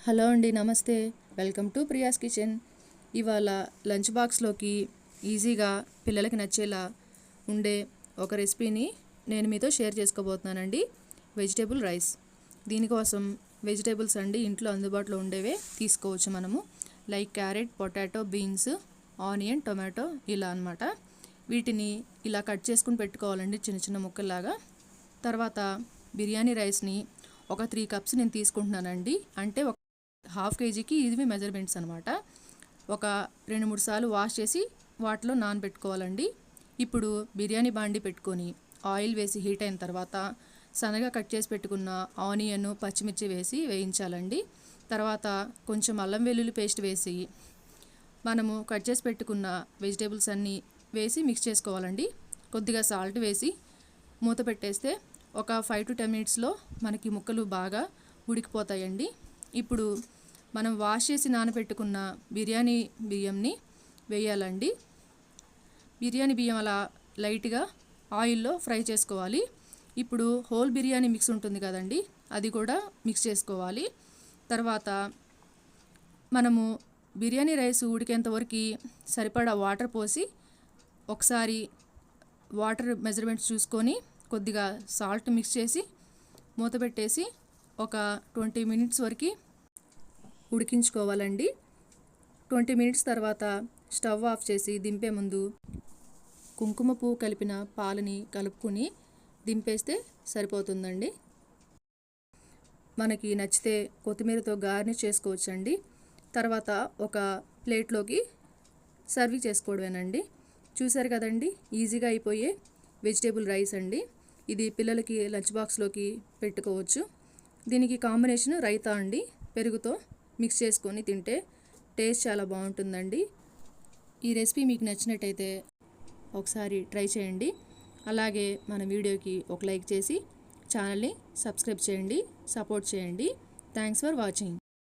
Hello అండి, నమస్తే. Welcome to Priya's kitchen. ఇవాళ లంచ్ బాక్స్లోకి ఈజీగా పిల్లలకి నచ్చేలా ఉండే ఒక రెసిపీని నేను మీతో షేర్ చేసుకోబోతున్నానండి. Vegetable rice. దీనికోసం వెజిటేబుల్స్ అండి ఇంట్లో అందుబాటులో ఉండేవే తీసుకోవచ్చు మనము. Like carrot, potato, beans, onion, tomato ఇలా అన్నమాట. వీటిని ఇలా కట్ చేసుకుని పెట్టుకోవాలండి చిన్న చిన్న ముక్కల్లాగా. తర్వాత బిర్యానీ రైస్ని ఒక 3 కప్స్ నేను తీసుకుంటున్నానండి. అంటే ఒక హాఫ్ కేజీకి ఇవి మెజర్మెంట్స్ అనమాట. ఒక 2-3 సార్లు వాష్ చేసి వాటిలో నానబెట్టుకోవాలండి. ఇప్పుడు బిర్యానీ బాండి పెట్టుకొని ఆయిల్ వేసి హీట్ అయిన తర్వాత సన్నగా కట్ చేసి పెట్టుకున్న ఆనియన్, పచ్చిమిర్చి వేసి వేయించాలండి. తర్వాత కొంచెం అల్లం వెల్లుల్లి పేస్ట్ వేసి మనము కట్ చేసి పెట్టుకున్న వెజిటేబుల్స్ అన్నీ వేసి మిక్స్ చేసుకోవాలండి. కొద్దిగా సాల్ట్ వేసి మూత పెట్టేస్తే ఒక 5 to 10 మినిట్స్లో మనకి ముక్కలు బాగా ఉడికిపోతాయండి. ఇప్పుడు మనం వాష్ చేసి నానబెట్టుకున్న బిర్యానీ బియ్యంని వేయాలండి. బిర్యానీ బియ్యం అలా లైట్గా ఆయిల్లో ఫ్రై చేసుకోవాలి. ఇప్పుడు హోల్ బిర్యానీ మిక్స్ ఉంటుంది కదండి, అది కూడా మిక్స్ చేసుకోవాలి. తర్వాత మనము బిర్యానీ రైస్ ఉడికేంతవరకు సరిపడా వాటర్ పోసి ఒకసారి వాటర్ మెజర్మెంట్స్ చూసుకొని కొద్దిగా సాల్ట్ మిక్స్ చేసి మూత పెట్టేసి ఒక 20 మినిట్స్ వరకు ఉడికించుకోవాలండి. 20 మినిట్స్ తర్వాత స్టవ్ ఆఫ్ చేసి దింపే ముందు కుంకుమ పువ్వు కలిపిన పాలని కలుపుకొని దింపేస్తే సరిపోతుందండి. మనకి నచ్చితే కొత్తిమీరతో గార్నిష్ చేసుకోవచ్చండి. తర్వాత ఒక ప్లేట్లోకి సర్వ్ చేసుకోవడమేనండి. చూసారు కదండి, ఈజీగా అయిపోయే వెజిటేబుల్ రైస్ అండి. ఇది పిల్లలకి లంచ్ బాక్స్లోకి పెట్టుకోవచ్చు. దీనికి కాంబినేషన్ రైతా అండి. పెరుగుతో మిక్స్ చేసుకొని తింటే టేస్ట్ చాలా బాగుంటుందండి. ఈ రెసిపీ మీకు నచ్చినట్టయితే ఒకసారి ట్రై చేయండి. అలాగే మన వీడియోకి ఒక లైక్ చేసి ఛానల్ని సబ్స్క్రైబ్ చేయండి, సపోర్ట్ చేయండి. Thanks for watching.